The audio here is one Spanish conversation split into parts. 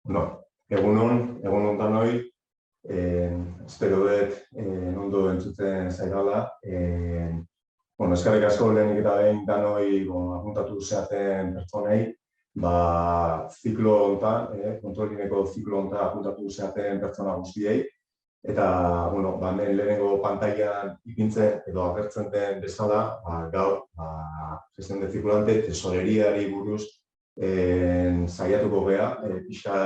Bueno, egun on danoi, espero dut ondo entzuten zaidala. Bueno, eskerrik asko lehenik eta behin danoi apuntatu zeaten pertsonei, ziklo hontan, kontrolineko ziklo hontan apuntatu zeaten pertsona guztiei. Eta, bueno, hemen lehenengo pantailan ipintzen edo agertzen den bezala, gaur, gestión de circulante, tesoreriari buruz saiatuko gea, pixka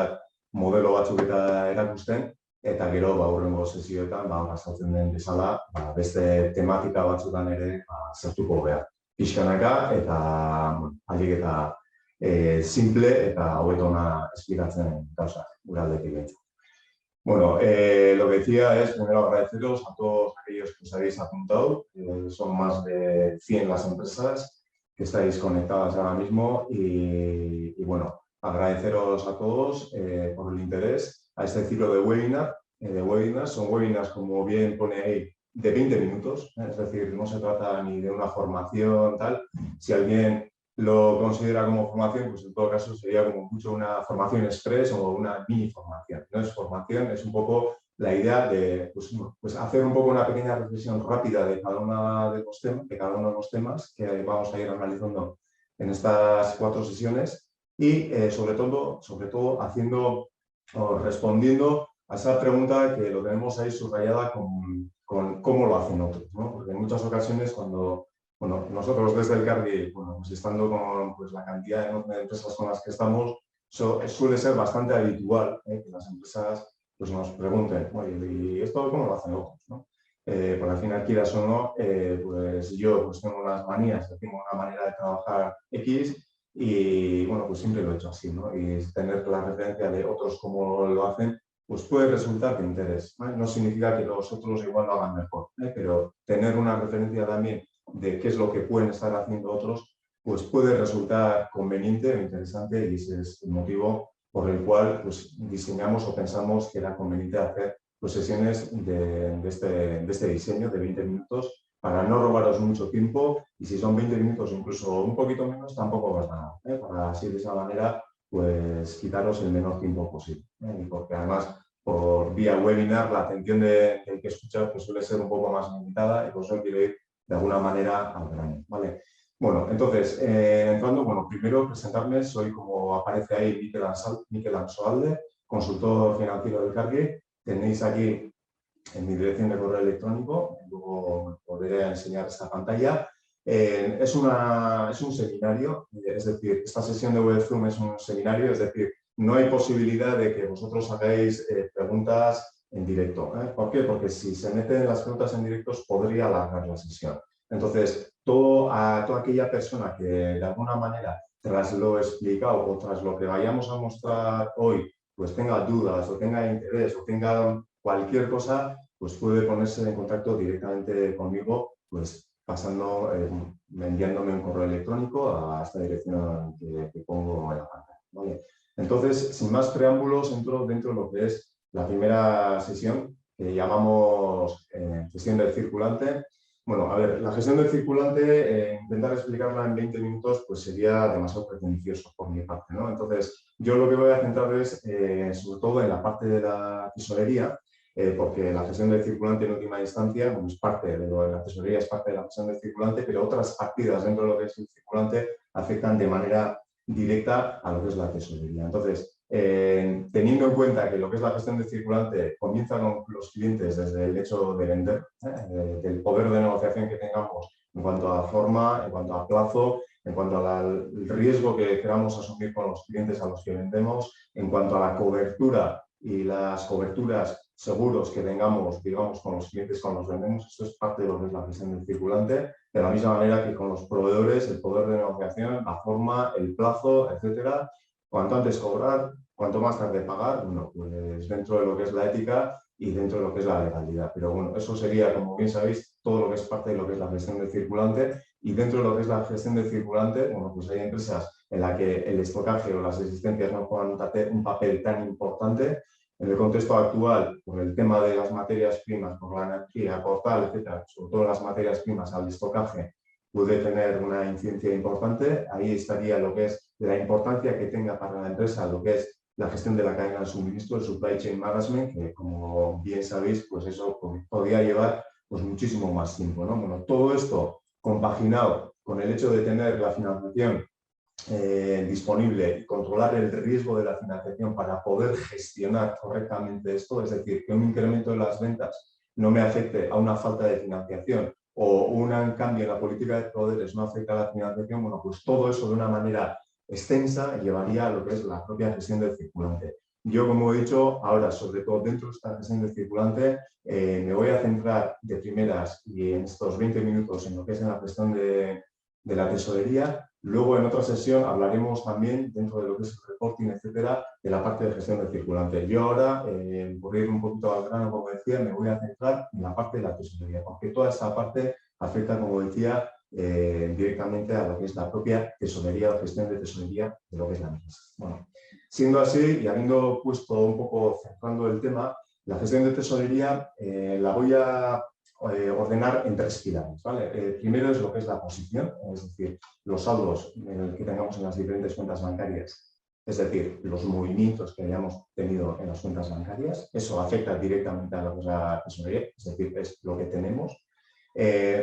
modelo batzuk eta erakusten, eta gero hurrengo sesioetan azaltzen den bezala, beste tematika batzutan ere sartuko gea. Pixkanaka eta ahalik eta simple eta hobetona esplikatzen gauzak, gure aldetik behintzat. Bueno, lo que decía es primero agradeceros a todos aquellos que os habéis apuntado. Son más de 100 las empresas que estáis conectadas ahora mismo y bueno, agradeceros a todos por el interés a este ciclo de webinars. Son webinars, como bien pone ahí, de 20 minutos, es decir, no se trata ni de una formación tal. Si alguien lo considera como formación, pues en todo caso sería como mucho una formación express o una mini formación. No es formación, es un poco la idea de pues hacer un poco una pequeña reflexión rápida de cada uno de los temas que vamos a ir analizando en estas 4 sesiones y sobre todo haciendo o respondiendo a esa pregunta que lo tenemos ahí subrayada con cómo lo hacen otros, ¿no? Porque en muchas ocasiones cuando nosotros desde el Cargill, pues estando con la cantidad enorme de empresas con las que estamos, suele ser bastante habitual que las empresas pues, nos pregunten, oye, ¿y esto cómo lo hacen otros? ¿No? Porque al final, quieras o no, pues yo tengo unas manías, tengo una manera de trabajar X y bueno, pues siempre lo he hecho así, ¿no? Y tener la referencia de otros cómo lo hacen, pues puede resultar de interés, ¿vale? No significa que los otros igual lo hagan mejor, pero tener una referencia también de qué es lo que pueden estar haciendo otros, pues puede resultar conveniente o interesante y ese es el motivo por el cual pues, diseñamos o pensamos que era conveniente hacer pues, sesiones de este diseño de 20 minutos para no robaros mucho tiempo y si son 20 minutos incluso un poquito menos tampoco pasa nada, para así de esa manera pues quitaros el menor tiempo posible, y porque además por vía webinar la atención del que escucha pues, suele ser un poco más limitada y por eso quiero ir de alguna manera al grano, ¿vale? Bueno, entonces, entrando, bueno, primero presentarme, soy como aparece ahí Mikel Ansoalde, consultor financiero del Cargill. Tenéis aquí en mi dirección de correo electrónico, luego podré enseñar esta pantalla. Es un seminario, es decir, esta sesión de WebZoom es un seminario, es decir, no hay posibilidad de que vosotros hagáis preguntas en directo. ¿Por qué? Porque si se meten las preguntas en directo podría alargar la sesión. Entonces, toda aquella persona que de alguna manera, tras lo explicado o tras lo que vayamos a mostrar hoy, pues tenga dudas o tenga interés o tenga cualquier cosa, pues puede ponerse en contacto directamente conmigo, pues enviándome un correo electrónico a esta dirección que pongo en la pantalla, ¿vale? Entonces, sin más preámbulos, entro dentro de lo que es la primera sesión, que llamamos gestión del circulante. Bueno, a ver, la gestión del circulante, intentar explicarla en 20 minutos, pues sería demasiado pretencioso por mi parte, ¿no? Entonces, yo lo que voy a centrar es, sobre todo, en la parte de la tesorería, porque la gestión del circulante en última instancia, bueno, es parte de la tesorería, es parte de la gestión del circulante, pero otras partidas dentro de lo que es el circulante afectan de manera directa a lo que es la tesorería. Entonces, teniendo en cuenta que lo que es la gestión del circulante comienza con los clientes desde el hecho de vender, del poder de negociación que tengamos en cuanto a forma, en cuanto a plazo, en cuanto al riesgo que queramos asumir con los clientes a los que vendemos, en cuanto a la cobertura y las coberturas seguros que tengamos, digamos, con los clientes cuando los vendemos, eso es parte de lo que es la gestión del circulante, de la misma manera que con los proveedores, el poder de negociación, la forma, el plazo, etcétera. Cuanto antes cobrar, cuanto más tarde pagar, bueno, pues dentro de lo que es la ética y dentro de lo que es la legalidad. Pero bueno, eso sería, como bien sabéis, todo lo que es parte de lo que es la gestión del circulante y dentro de lo que es la gestión del circulante, bueno, pues hay empresas en las que el estocaje o las existencias no juegan un papel tan importante. En el contexto actual, por el tema de las materias primas, por la energía, por tal, etcétera, sobre todo las materias primas al estocaje, puede tener una incidencia importante. Ahí estaría lo que es la importancia que tenga para la empresa, lo que es la gestión de la cadena de suministro, el supply chain management, que como bien sabéis, pues eso podría llevar pues muchísimo más tiempo, ¿no? Bueno, todo esto compaginado con el hecho de tener la financiación disponible y controlar el riesgo de la financiación para poder gestionar correctamente esto, es decir, que un incremento de las ventas no me afecte a una falta de financiación o un cambio en la política de poderes no afecta a la financiación, bueno, pues todo eso de una manera extensa llevaría a lo que es la propia gestión del circulante. Yo, como he dicho, ahora, sobre todo dentro de esta gestión del circulante, me voy a centrar de primeras y en estos 20 minutos en lo que es en la gestión de la tesorería. Luego, en otra sesión, hablaremos también, dentro de lo que es el reporting, etcétera, de la parte de gestión del circulante. Yo ahora, por ir un poquito al grano, como decía, me voy a centrar en la parte de la tesorería, porque toda esta parte afecta, como decía, directamente a lo que es la propia tesorería o gestión de tesorería de lo que es la empresa. Bueno, siendo así y habiendo puesto un poco, centrando el tema, la gestión de tesorería la voy a ordenar en 3 pilares, ¿vale? Primero es lo que es la posición, es decir, los saldos que tengamos en las diferentes cuentas bancarias, es decir, los movimientos que hayamos tenido en las cuentas bancarias. Eso afecta directamente a lo que es la tesorería, es decir, es lo que tenemos.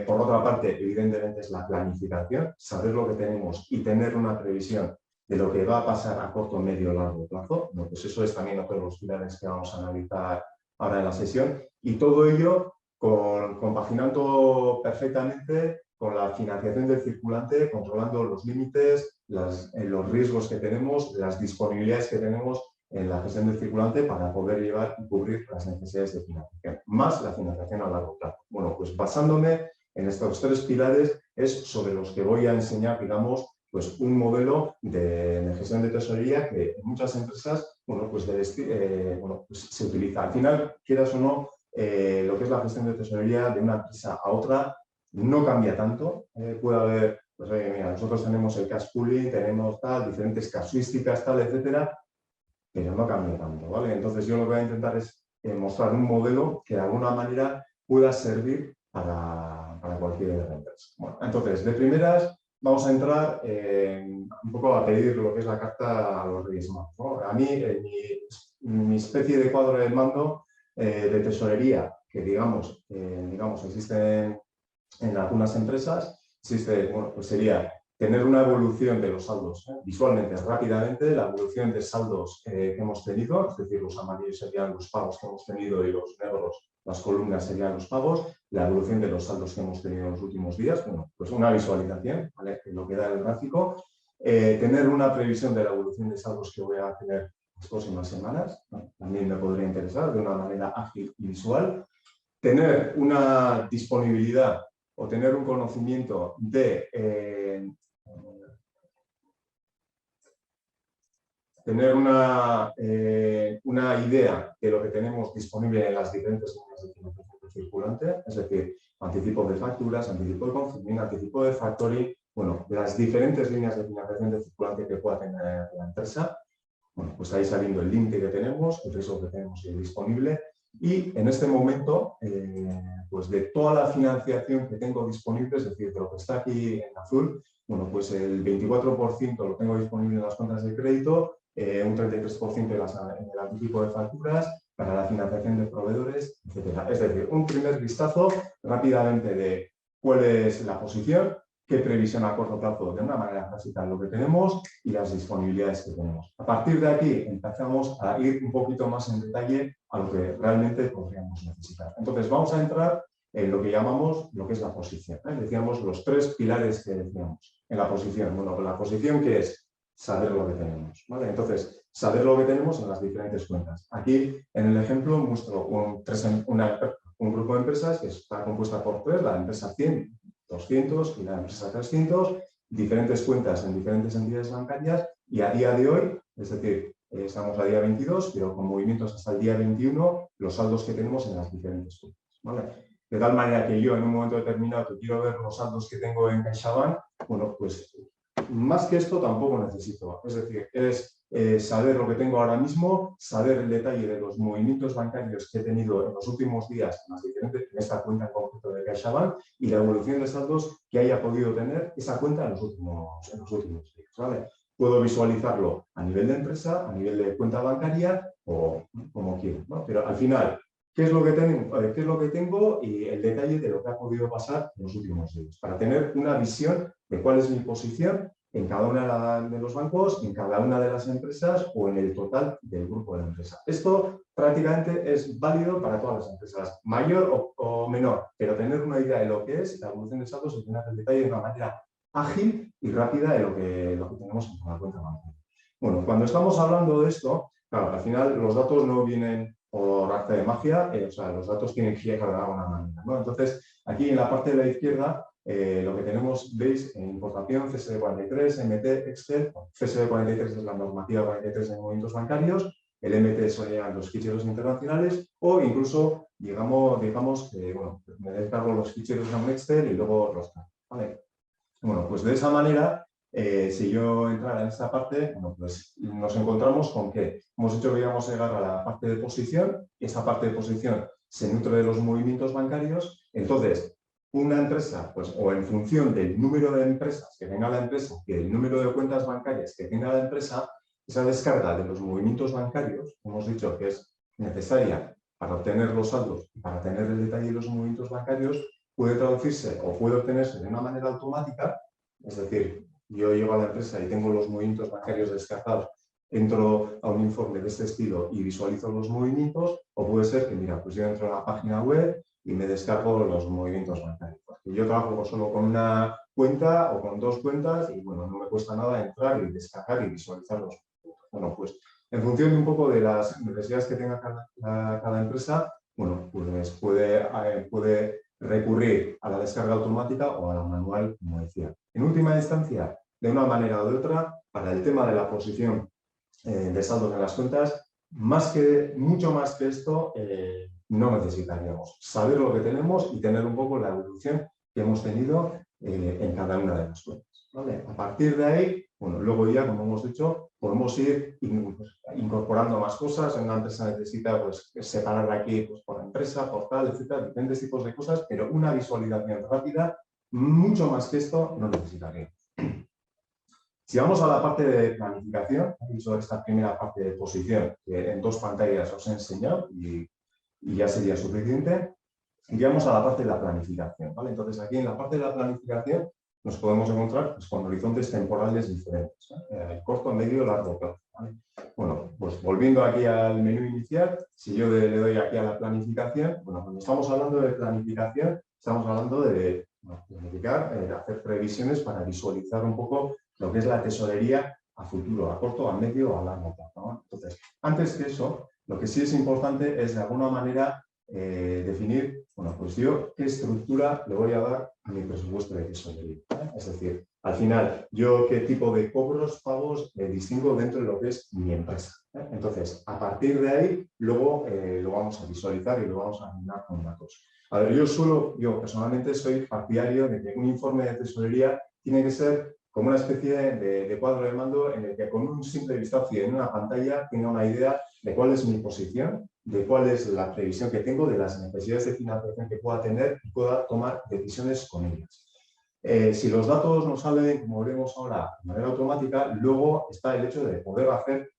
Por otra parte, evidentemente, es la planificación, saber lo que tenemos y tener una previsión de lo que va a pasar a corto, medio o largo plazo. Bueno, pues eso es también otro de los pilares que vamos a analizar ahora en la sesión. Y todo ello compaginando perfectamente con la financiación del circulante, controlando los límites, los riesgos que tenemos, las disponibilidades que tenemos en la gestión del circulante para poder llevar y cubrir las necesidades de financiación, más la financiación a largo plazo. Bueno, pues basándome en estos 3 pilares es sobre los que voy a enseñar, digamos, pues un modelo de gestión de tesorería que en muchas empresas, bueno, pues, pues se utiliza. Al final, quieras o no, lo que es la gestión de tesorería de una empresa a otra no cambia tanto. Puede haber, pues mira, nosotros tenemos el cash pooling, tenemos tal, diferentes casuísticas, tal, etcétera, pero no cambia tanto, ¿vale? Entonces yo lo que voy a intentar es mostrar un modelo que de alguna manera pueda servir para cualquier empresa. Bueno, entonces, de primeras vamos a entrar un poco a pedir lo que es la carta a los Reyes Magos, ¿no? A mí, mi especie de cuadro de mando de tesorería que digamos existen en algunas empresas, bueno, pues sería tener una evolución de los saldos visualmente, rápidamente, la evolución de saldos que hemos tenido, es decir, los amarillos serían los pagos que hemos tenido y los negros, las columnas serían los pagos, la evolución de los saldos que hemos tenido en los últimos días, bueno, pues una visualización, ¿vale? Lo que da el gráfico, tener una previsión de la evolución de saldos que voy a tener las próximas semanas, ¿no? También me podría interesar de una manera ágil y visual, tener una disponibilidad o tener un conocimiento de tener una idea de lo que tenemos disponible en las diferentes líneas de financiación circulante, es decir, anticipo de facturas, anticipo de consumir, anticipo de factoring, bueno, las diferentes líneas de financiación de circulante que pueda tener la empresa. Bueno, pues ahí saliendo el límite que tenemos, el riesgo que tenemos disponible. Y en este momento, pues de toda la financiación que tengo disponible, es decir, de lo que está aquí en azul, bueno, pues el 24% lo tengo disponible en las cuentas de crédito, un 33% en el anticipo de facturas, para la financiación de proveedores, etc. Es decir, un primer vistazo rápidamente de cuál es la posición, qué previsión a corto plazo de una manera básica lo que tenemos y las disponibilidades que tenemos. A partir de aquí empezamos a ir un poquito más en detalle a lo que realmente podríamos necesitar. Entonces vamos a entrar en lo que llamamos lo que es la posición. Decíamos los 3 pilares que decíamos en la posición. Bueno, la posición que es saber lo que tenemos, ¿vale? Entonces, saber lo que tenemos en las diferentes cuentas. Aquí en el ejemplo muestro un grupo de empresas que está compuesta por 3, la empresa 100, 200 y la empresa 300, diferentes cuentas en diferentes entidades bancarias y a día de hoy, es decir, estamos a día 22, pero con movimientos hasta el día 21, los saldos que tenemos en las diferentes cuentas, ¿vale? De tal manera que yo en un momento determinado que quiero ver los saldos que tengo en CaixaBank, bueno, pues más que esto tampoco necesito. Es decir, es saber lo que tengo ahora mismo, saber el detalle de los movimientos bancarios que he tenido en los últimos días en esta cuenta en concreto de CaixaBank y la evolución de saldos que haya podido tener esa cuenta en los últimos días, ¿vale? Puedo visualizarlo a nivel de empresa, a nivel de cuenta bancaria o como quiera, ¿no? Pero al final, ¿qué es lo que tengo y el detalle de lo que ha podido pasar en los últimos días? Para tener una visión de cuál es mi posición en cada uno de los bancos, en cada una de las empresas o en el total del grupo de la empresa. Esto prácticamente es válido para todas las empresas, mayor o menor, pero tener una idea de lo que es la evolución de saldos y tener el detalle de una manera ágil y rápida de lo que tenemos en cada cuenta bancaria. Bueno, cuando estamos hablando de esto, claro, al final los datos no vienen por arte de magia, o sea, los datos tienen que llegar de alguna manera, ¿no? Entonces, aquí en la parte de la izquierda, lo que tenemos, veis, importación, CSV43, MT, Excel. CSV43 es la normativa 43 de movimientos bancarios, el MT son los ficheros internacionales o incluso, digamos que, bueno, me descargo los ficheros en un Excel y luego los cargo, ¿vale? Bueno, pues de esa manera, si yo entrara en esta parte, bueno, pues nos encontramos con que hemos dicho que íbamos a llegar a la parte de posición, y esa parte de posición se nutre de los movimientos bancarios. Entonces, una empresa, pues, o en función del número de empresas que tenga la empresa y del número de cuentas bancarias que tenga la empresa, esa descarga de los movimientos bancarios, hemos dicho que es necesaria para obtener los saldos y para tener el detalle de los movimientos bancarios, puede traducirse o puede obtenerse de una manera automática, es decir, yo llego a la empresa y tengo los movimientos bancarios descartados, entro a un informe de este estilo y visualizo los movimientos, o puede ser que, mira, pues yo entro a la página web y me descargo los movimientos bancarios. Porque yo trabajo solo con una cuenta o con dos cuentas y, bueno, no me cuesta nada entrar y descargar y visualizar los movimientos. Bueno, pues en función de un poco de las necesidades que tenga cada empresa, bueno, pues puede recurrir a la descarga automática o a la manual, como decía. En última instancia, de una manera o de otra, para el tema de la posición de saldos en las cuentas, mucho más que esto, no necesitaríamos saber lo que tenemos y tener un poco la evolución que hemos tenido en cada una de las cuentas, ¿vale? A partir de ahí, bueno, luego ya, como hemos dicho, podemos ir incorporando más cosas. En una empresa necesita, pues, separar aquí, pues, por empresa, por tal, etcétera, diferentes tipos de cosas, pero una visualización rápida, mucho más que esto, no necesitaríamos. Si vamos a la parte de planificación, he dicho esta primera parte de posición, que en dos pantallas os he enseñado y ya sería suficiente, iríamos a la parte de la planificación, ¿vale? Entonces, aquí en la parte de la planificación nos podemos encontrar, pues, con horizontes temporales diferentes, ¿eh? Corto, medio, largo plazo, ¿vale? Bueno, pues volviendo aquí al menú inicial, si yo le doy aquí a la planificación, bueno, cuando estamos hablando de planificación, estamos hablando de planificar, hacer previsiones para visualizar un poco lo que es la tesorería a futuro, a corto, a medio o a largo plazo, ¿no? Entonces, antes que eso, lo que sí es importante es de alguna manera definir, bueno, pues yo qué estructura le voy a dar a mi presupuesto de tesorería, ¿eh? Es decir, al final, yo qué tipo de cobros, pagos distingo dentro de lo que es mi empresa, ¿eh? Entonces, a partir de ahí, luego lo vamos a visualizar y lo vamos a mirar con datos. A ver, yo personalmente soy partidario de que un informe de tesorería tiene que ser como una especie de cuadro de mando en el que con un simple vistazo y en una pantalla tenga una idea de cuál es mi posición, de cuál es la previsión que tengo, de las necesidades de financiación que pueda tener y pueda tomar decisiones con ellas. Si los datos nos salen, como veremos ahora, de manera automática, luego está el hecho de poder hacer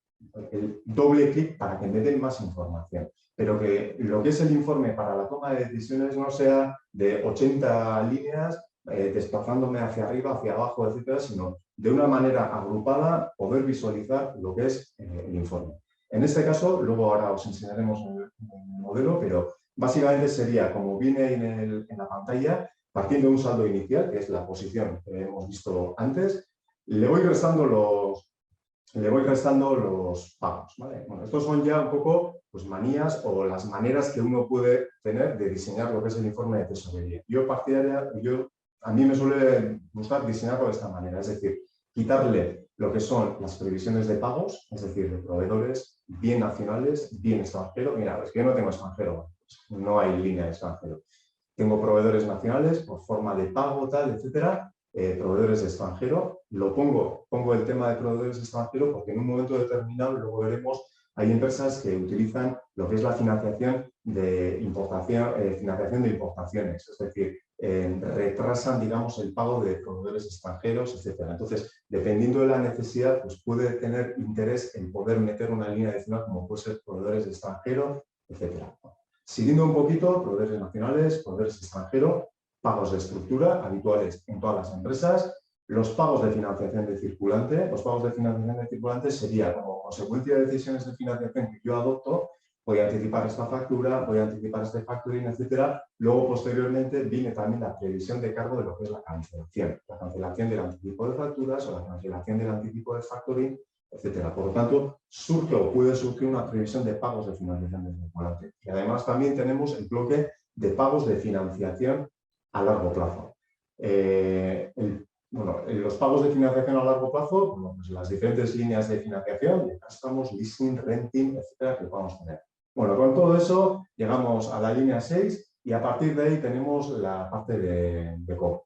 el doble clic para que me den más información. Pero que lo que es el informe para la toma de decisiones no sea de 80 líneas desplazándome hacia arriba, hacia abajo, etcétera, sino de una manera agrupada poder visualizar lo que es el informe. En este caso, luego ahora os enseñaremos el modelo, pero básicamente sería, como viene en la pantalla, partiendo de un saldo inicial, que es la posición que hemos visto antes, le voy restando los pagos, ¿vale? Bueno, estos son ya un poco, pues, manías o las maneras que uno puede tener de diseñar lo que es el informe de tesorería. A mí me suele gustar diseñarlo de esta manera, es decir, quitarle lo que son las previsiones de pagos, es decir, de proveedores bien nacionales, bien extranjeros. Mira, es que yo no tengo extranjero, no hay línea de extranjero. Tengo proveedores nacionales por forma de pago, tal, etcétera, proveedores de extranjero. Pongo el tema de proveedores de extranjero porque en un momento determinado, luego veremos, hay empresas que utilizan lo que es la financiación de importaciones, es decir, retrasan, digamos, el pago de proveedores extranjeros, etc. Entonces, dependiendo de la necesidad, pues puede tener interés en poder meter una línea adicional como puede ser proveedores de extranjero, etc. Siguiendo un poquito, proveedores nacionales, proveedores extranjeros, pagos de estructura habituales en todas las empresas, los pagos de financiación de circulante. Los pagos de financiación de circulante sería como consecuencia de decisiones de financiación que yo adopto, voy a anticipar esta factura, voy a anticipar este factoring, etcétera. Luego, posteriormente, viene también la previsión de cargo de lo que es la cancelación del anticipo de facturas o la cancelación del anticipo de factoring, etcétera. Por lo tanto, surge o puede surgir una previsión de pagos de financiación de circulante. Y además también tenemos el bloque de pagos de financiación a largo plazo. Los pagos de financiación a largo plazo, bueno, pues las diferentes líneas de financiación, de préstamos, leasing, renting, etcétera, que podamos tener. Bueno, con todo eso llegamos a la línea 6 y a partir de ahí tenemos la parte de cobros.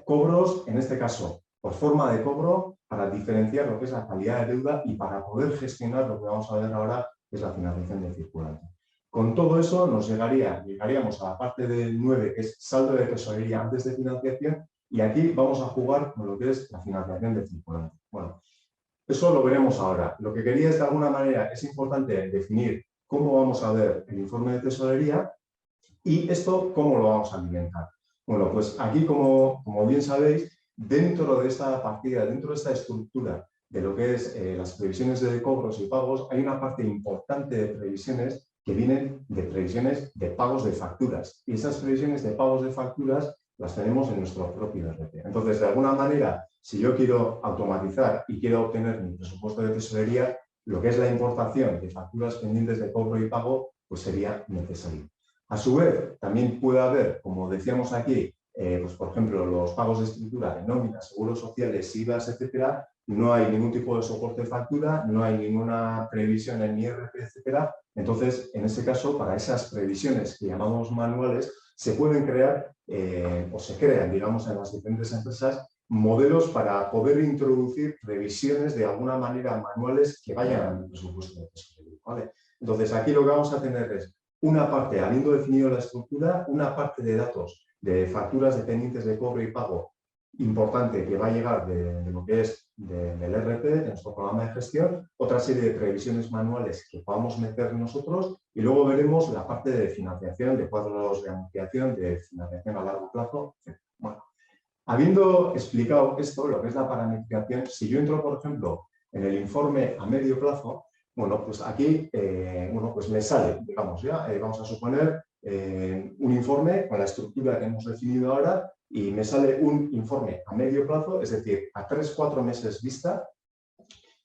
Cobros, en este caso, por forma de cobro, para diferenciar lo que es la calidad de deuda y para poder gestionar lo que vamos a ver ahora, que es la financiación de circulante. Con todo eso nos llegaríamos a la parte del 9, que es saldo de tesorería antes de financiación, y aquí vamos a jugar con lo que es la financiación de circulante. Bueno, eso lo veremos ahora. Lo que quería es, de alguna manera, es importante definir cómo vamos a ver el informe de tesorería y esto cómo lo vamos a alimentar. Bueno, pues aquí, como bien sabéis, dentro de esta partida, dentro de esta estructura de lo que es las previsiones de cobros y pagos, hay una parte importante de previsiones que vienen de previsiones de pagos de facturas. Y esas previsiones de pagos de facturas las tenemos en nuestro propio ERP. Entonces, de alguna manera, si yo quiero automatizar y quiero obtener mi presupuesto de tesorería, lo que es la importación de facturas pendientes de cobro y pago, pues sería necesario. A su vez, también puede haber, como decíamos aquí, pues por ejemplo, los pagos de estructura de nóminas, seguros sociales, IVAs, etcétera. No hay ningún tipo de soporte de factura, no hay ninguna previsión en IRP, etcétera. Entonces, en ese caso, para esas previsiones que llamamos manuales, se pueden crear o se crean, digamos, en las diferentes empresas modelos para poder introducir previsiones de alguna manera manuales que vayan al presupuesto de tesorería, ¿vale? Entonces, aquí lo que vamos a tener es una parte, habiendo definido la estructura, una parte de datos de facturas dependientes de cobro y pago importante que va a llegar de lo que es del ERP, de nuestro programa de gestión, otra serie de previsiones manuales que podamos meter nosotros y luego veremos la parte de financiación, de cuadros de amortización, de financiación a largo plazo, etc. Bueno, habiendo explicado esto, lo que es la parametrización, si yo entro, por ejemplo, en el informe a medio plazo, bueno, pues aquí pues me sale, digamos, ya, vamos a suponer un informe con la estructura que hemos definido ahora y me sale un informe a medio plazo, es decir, a 3-4 meses vista,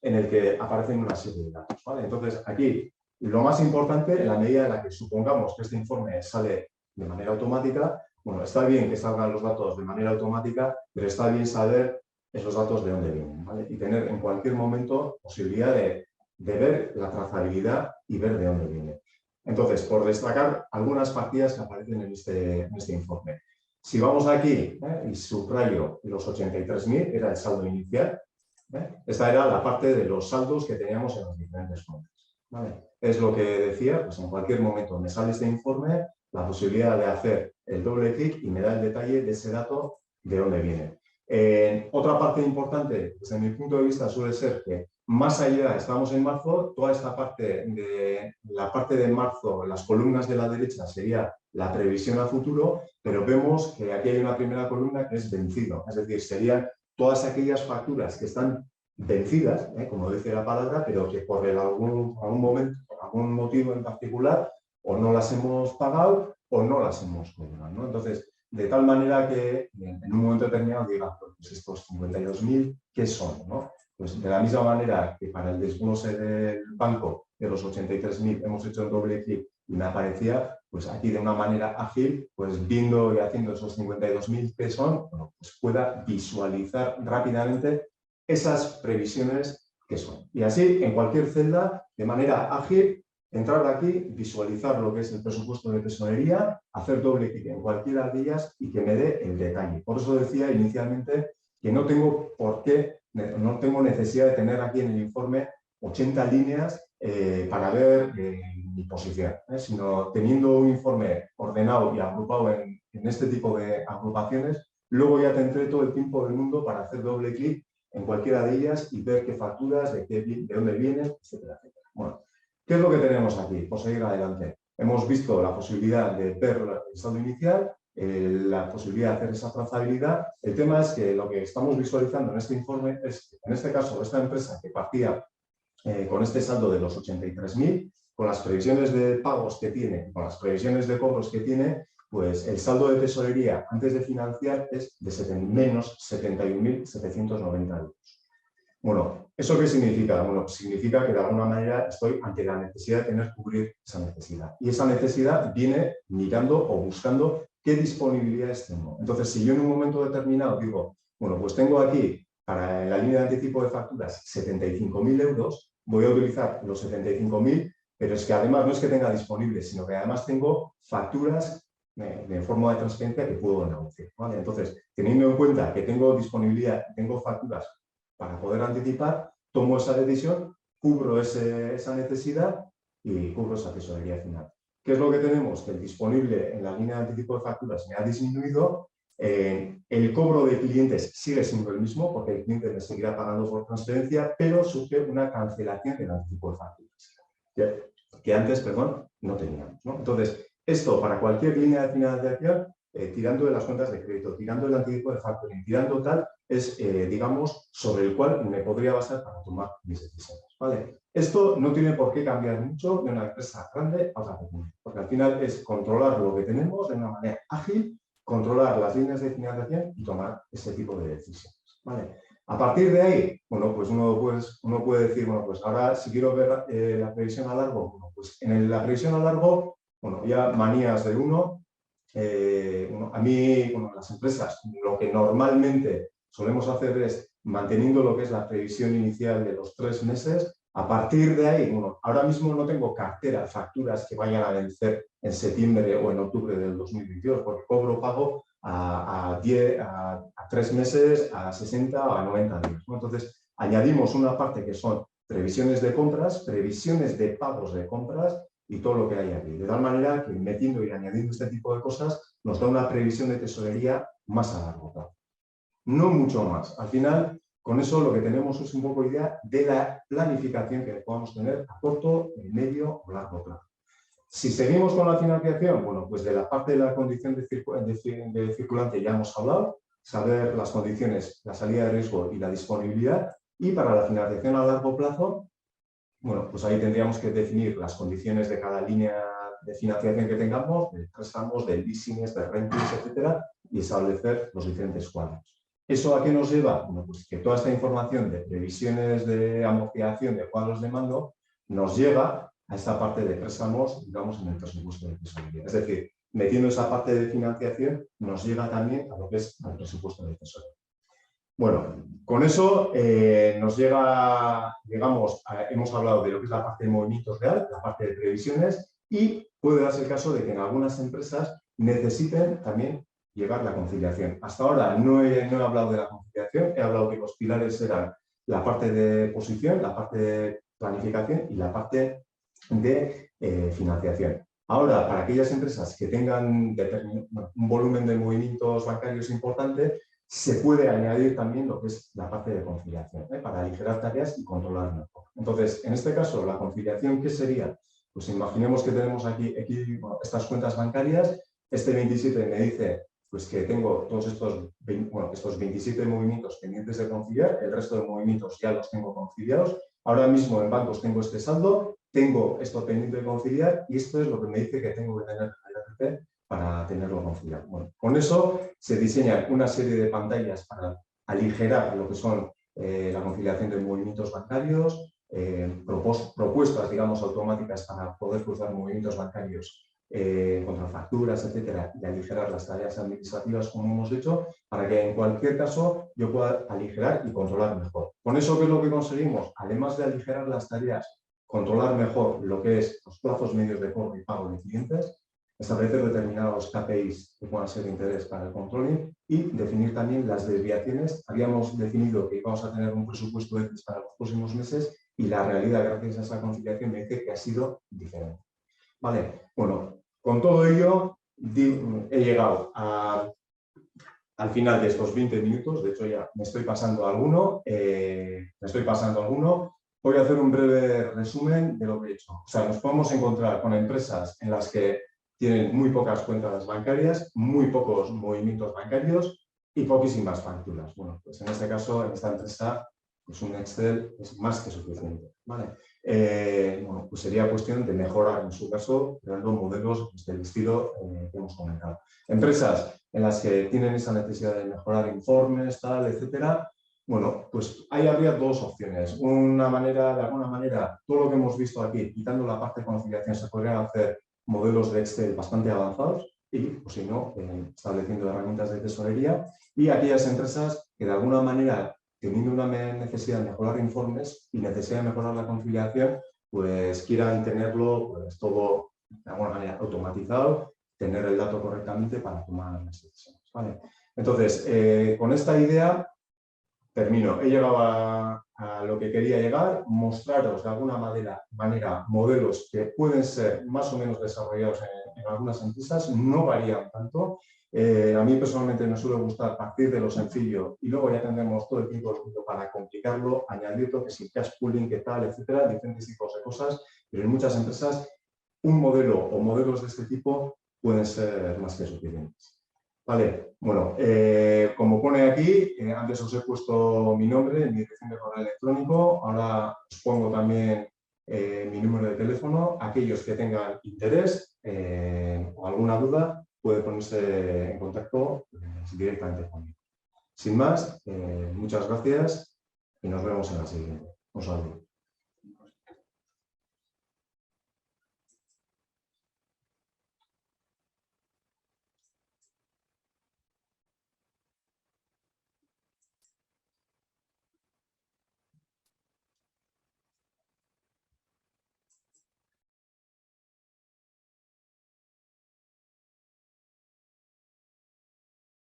en el que aparecen una serie de datos, ¿vale? Entonces, aquí lo más importante, en la medida en la que supongamos que este informe sale de manera automática, bueno, está bien que salgan los datos de manera automática, pero está bien saber esos datos de dónde vienen, ¿vale? Y tener en cualquier momento posibilidad de ver la trazabilidad y ver de dónde viene. Entonces, por destacar algunas partidas que aparecen en este informe. Si vamos aquí y subrayo los 83.000, era el saldo inicial. Esta era la parte de los saldos que teníamos en los diferentes cuentas, ¿vale? Es lo que decía, pues en cualquier momento me sale este informe, la posibilidad de hacer el doble clic y me da el detalle de ese dato de dónde viene. Otra parte importante, desde mi punto de vista, suele ser que más allá, estamos en marzo, toda esta parte de marzo, las columnas de la derecha sería la previsión a futuro, pero vemos que aquí hay una primera columna que es vencido, es decir, serían todas aquellas facturas que están vencidas, como dice la palabra, pero que por algún momento, por algún motivo en particular, o no las hemos pagado o no las hemos cobrado, ¿no? Entonces, de tal manera que en un momento determinado diga, pues estos 52.000, ¿qué son, no? Pues de la misma manera que para el desglose del banco de los 83.000 hemos hecho un doble clic y me aparecía, pues aquí de una manera ágil, pues viendo y haciendo esos 52.000 que son, bueno, pues pueda visualizar rápidamente esas previsiones que son. Y así, en cualquier celda, de manera ágil, entrar aquí, visualizar lo que es el presupuesto de tesorería, hacer doble clic en cualquiera de ellas y que me dé el detalle. Por eso decía inicialmente que no tengo no tengo necesidad de tener aquí en el informe 80 líneas para ver mi posición, sino teniendo un informe ordenado y agrupado en en este tipo de agrupaciones, luego ya tendré todo el tiempo del mundo para hacer doble clic en cualquiera de ellas y ver qué facturas, de dónde vienen, etcétera, etcétera. Bueno, ¿qué es lo que tenemos aquí? Por seguir adelante. Hemos visto la posibilidad de ver el saldo inicial, la posibilidad de hacer esa trazabilidad. El tema es que lo que estamos visualizando en este informe es, en este caso, esta empresa que partía con este saldo de los 83.000, con las previsiones de pagos que tiene, con las previsiones de cobros que tiene, pues el saldo de tesorería antes de financiar es de menos 71.790 euros. Bueno, ¿eso qué significa? Bueno, significa que de alguna manera estoy ante la necesidad de tener que cubrir esa necesidad. Y esa necesidad viene mirando o buscando qué disponibilidades tengo. Entonces, si yo en un momento determinado digo, bueno, pues tengo aquí para la línea de anticipo de facturas 75.000 euros, voy a utilizar los 75.000, pero es que además no es que tenga disponibles, sino que además tengo facturas de forma de transferencia que puedo negociar, ¿vale? Entonces, teniendo en cuenta que tengo disponibilidad, tengo facturas para poder anticipar, tomo esa decisión, cubro esa necesidad y cubro esa tesorería final. ¿Qué es lo que tenemos? Que el disponible en la línea de anticipo de facturas me ha disminuido. El cobro de clientes sigue siendo el mismo porque el cliente me seguirá pagando por transferencia, pero sufre una cancelación del anticipo de facturas que antes, perdón, no teníamos, ¿no? Entonces, esto para cualquier línea de financiación, tirando de las cuentas de crédito, tirando del anticipo de factoring, tirando tal, es, digamos, sobre el cual me podría basar para tomar mis decisiones, ¿vale? Esto no tiene por qué cambiar mucho de una empresa grande a otra pequeña, porque al final es controlar lo que tenemos de una manera ágil, controlar las líneas de financiación y tomar ese tipo de decisiones, ¿vale? A partir de ahí, bueno, pues uno puede decir, bueno, pues ahora si quiero ver la previsión a largo, bueno, pues en la previsión a largo, bueno, ya manías de uno. A mí, bueno, las empresas, lo que normalmente solemos hacer es, manteniendo lo que es la previsión inicial de los 3 meses, a partir de ahí, bueno, ahora mismo no tengo cartera, facturas que vayan a vencer en septiembre o en octubre del 2022, porque cobro pago a 3 meses, a 60 o a 90 días, ¿no? Entonces, añadimos una parte que son previsiones de compras, previsiones de pagos de compras y todo lo que hay aquí. De tal manera que metiendo y añadiendo este tipo de cosas nos da una previsión de tesorería más a largo plazo. No mucho más. Al final, con eso lo que tenemos es un poco idea de la planificación que podamos tener a corto, medio o largo plazo. Si seguimos con la financiación, bueno, pues de la parte de la condición de circulante ya hemos hablado, saber las condiciones, la salida de riesgo y la disponibilidad. Y para la financiación a largo plazo, bueno, pues ahí tendríamos que definir las condiciones de cada línea de financiación que tengamos, de préstamos, de leasings, de rentings, etcétera, y establecer los diferentes cuadros. ¿Eso a qué nos lleva? Bueno, pues que toda esta información de previsiones de amortización de cuadros de mando nos lleva a esta parte de préstamos, digamos, en el presupuesto de tesorería. Es decir, metiendo esa parte de financiación nos llega también a lo que es el presupuesto de tesorería. Bueno, con eso nos llega, digamos, hemos hablado de lo que es la parte de movimientos real, la parte de previsiones, y puede darse el caso de que en algunas empresas necesiten también llevar la conciliación. Hasta ahora no he hablado de la conciliación, he hablado que los pilares eran la parte de posición, la parte de planificación y la parte de financiación. Ahora, para aquellas empresas que tengan un volumen de movimientos bancarios importante, se puede añadir también lo que es la parte de conciliación, para aligerar tareas y controlar mejor. Entonces, en este caso, la conciliación, ¿qué sería? Pues imaginemos que tenemos aquí estas cuentas bancarias. Este 27 me dice pues, que tengo todos estos 27 movimientos pendientes de conciliar, el resto de movimientos ya los tengo conciliados. Ahora mismo en bancos tengo este saldo, tengo esto pendiente de conciliar y esto es lo que me dice que tengo que tener en el RCP para tenerlo conciliado. Bueno, con eso se diseñan una serie de pantallas para aligerar lo que son la conciliación de movimientos bancarios, propuestas, digamos, automáticas para poder cruzar movimientos bancarios contra facturas, etcétera, y aligerar las tareas administrativas como hemos hecho, para que en cualquier caso yo pueda aligerar y controlar mejor. Con eso, ¿qué es lo que conseguimos? Además de aligerar las tareas, controlar mejor lo que es los plazos medios de cobro y pago de clientes, establecer determinados KPIs que puedan ser de interés para el controlling y definir también las desviaciones. Habíamos definido que íbamos a tener un presupuesto X para los próximos meses y la realidad, gracias a esa conciliación, me dice que ha sido diferente. Vale, bueno, con todo ello, he llegado al final de estos 20 minutos, de hecho ya me estoy pasando alguno, voy a hacer un breve resumen de lo que he hecho. O sea, nos podemos encontrar con empresas en las que tienen muy pocas cuentas bancarias, muy pocos movimientos bancarios y poquísimas facturas. Bueno, pues en este caso, en esta empresa, pues un Excel es más que suficiente, ¿vale? Bueno, pues sería cuestión de mejorar, en su caso, creando modelos del estilo que hemos comentado. Empresas en las que tienen esa necesidad de mejorar informes, tal, etcétera. Bueno, pues ahí habría dos opciones. De alguna manera, todo lo que hemos visto aquí, quitando la parte de conciliación, se podrían hacer modelos de Excel bastante avanzados y, pues si no, estableciendo herramientas de tesorería. Y aquellas empresas que de alguna manera, teniendo una necesidad de mejorar informes y necesidad de mejorar la conciliación, pues quieran tenerlo pues, todo de alguna manera automatizado, tener el dato correctamente para tomar las decisiones, ¿vale? Entonces, con esta idea termino. He llegado a lo que quería llegar, mostraros de alguna manera modelos que pueden ser más o menos desarrollados en algunas empresas, no varían tanto. A mí personalmente me suele gustar partir de lo sencillo y luego ya tendremos todo el tiempo para complicarlo, añadir lo que si cash pooling, qué tal, etcétera, diferentes tipos de cosas, pero en muchas empresas un modelo o modelos de este tipo pueden ser más que suficientes. Vale, bueno, como pone aquí, antes os he puesto mi nombre, mi dirección de correo electrónico, ahora os pongo también mi número de teléfono. Aquellos que tengan interés o alguna duda, pueden ponerse en contacto directamente conmigo. Sin más, muchas gracias y nos vemos en la siguiente. Un saludo.